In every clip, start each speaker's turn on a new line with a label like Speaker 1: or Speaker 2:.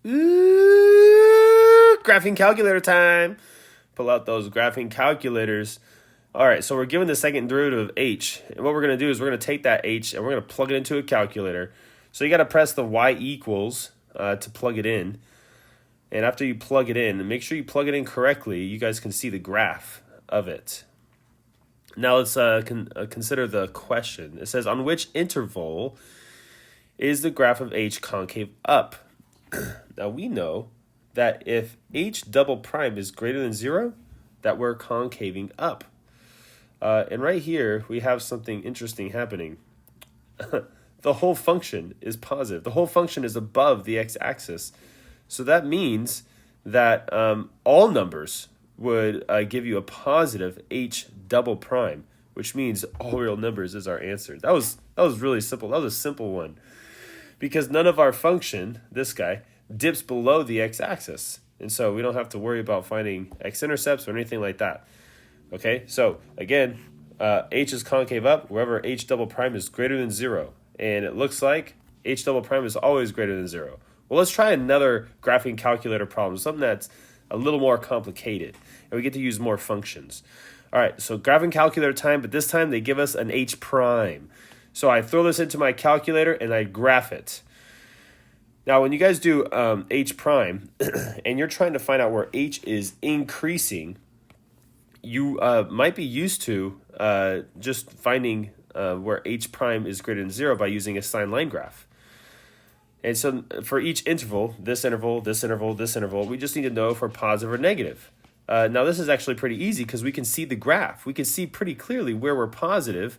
Speaker 1: Ooh, graphing calculator time. Pull out those graphing calculators. All right, so we're given the second derivative of h. And what we're going to do is we're going to take that h and we're going to plug it into a calculator. So you got to press the y equals to plug it in. And after you plug it in, make sure you plug it in correctly. You guys can see the graph of it. Now let's consider the question. It says, on which interval is the graph of h concave up? Now we know that if h double prime is greater than 0, that we're concaving up. And right here, we have something interesting happening. The whole function is positive. The whole function is above the x-axis. So that means that all numbers would give you a positive h double prime, which means all real numbers is our answer. That was really simple. That was a simple one. Because none of our function, this guy, dips below the x-axis. And so we don't have to worry about finding x-intercepts or anything like that. Okay, so again, h is concave up wherever h double prime is greater than 0. And it looks like h double prime is always greater than 0. Well, let's try another graphing calculator problem, something that's a little more complicated. And we get to use more functions. All right, so graphing calculator time, but this time they give us an h prime. So I throw this into my calculator and I graph it. Now, when you guys do h prime, and you're trying to find out where h is increasing, you might be used to just finding where h prime is greater than 0 by using a sine line graph. And so for each interval, this interval, this interval, this interval, we just need to know if we're positive or negative. Now, this is actually pretty easy because we can see the graph. We can see pretty clearly where we're positive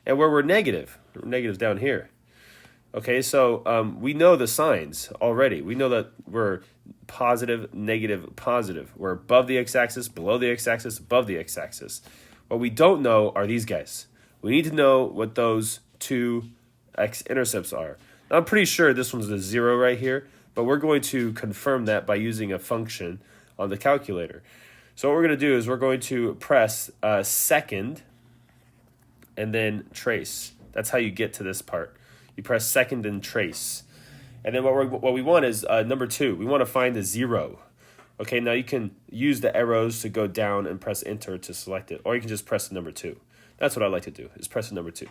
Speaker 1: and where we're negative. Negative's down here. Okay, so we know the signs already. We know that we're positive, negative, positive. We're above the x-axis, below the x-axis, above the x-axis. What we don't know are these guys. We need to know what those two x-intercepts are. Now, I'm pretty sure this one's the 0 right here, but we're going to confirm that by using a function on the calculator. So what we're going to do is we're going to press second and then trace. That's how you get to this part. You press second and trace. And then what we want is number 2. We want to find the 0. Okay, now you can use the arrows to go down and press enter to select it, or you can just press the number 2. That's what I like to do, is press the number 2.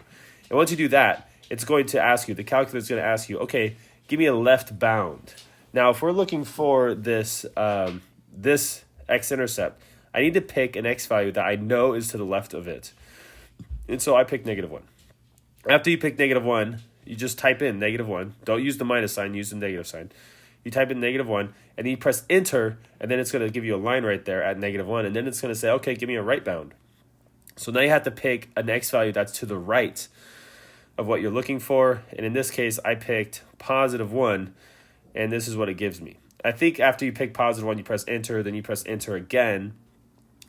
Speaker 1: And once you do that, it's going to ask you, the calculator is going to ask you, okay, give me a left bound. Now, if we're looking for this this x-intercept, I need to pick an x value that I know is to the left of it. And so I pick -1. After you pick -1, you just type in -1. Don't use the minus sign, use the negative sign. You type in -1, and then you press enter, and then it's going to give you a line right there at -1, and then it's going to say, okay, give me a right bound. So now you have to pick an x value that's to the right of what you're looking for, and in this case, I picked +1, and this is what it gives me. I think after you pick +1, you press enter, then you press enter again,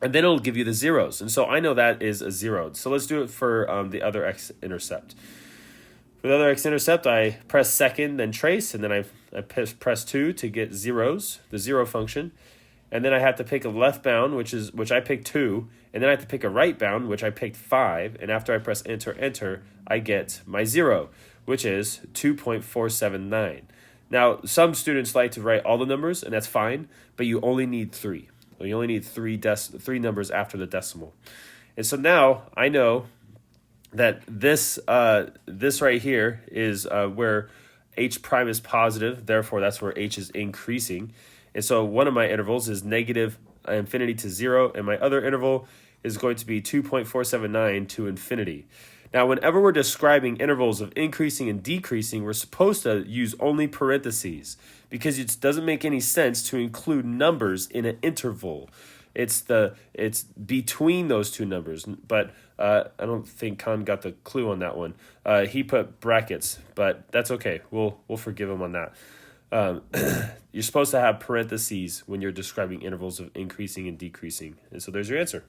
Speaker 1: and then it'll give you the zeros. And so I know that is a 0. So let's do it for the other x-intercept. For the other x-intercept, I press second, then trace, and then I press 2 to get zeros, the 0 function. And then I have to pick a left bound, which I picked 2, and then I have to pick a right bound, which I picked 5. And after I press enter, I get my 0, which is 2.479. Now, some students like to write all the numbers, and that's fine, but you only need 3. You only need three numbers after the decimal. And so now I know that this right here is where h prime is positive, therefore that's where h is increasing. And so one of my intervals is negative infinity to 0, and my other interval is going to be 2.479 to infinity. Now, whenever we're describing intervals of increasing and decreasing, we're supposed to use only parentheses because it doesn't make any sense to include numbers in an interval. It's between those two numbers, but I don't think Khan got the clue on that one. He put brackets, but that's okay. We'll forgive him on that. You're supposed to have parentheses when you're describing intervals of increasing and decreasing. And so there's your answer.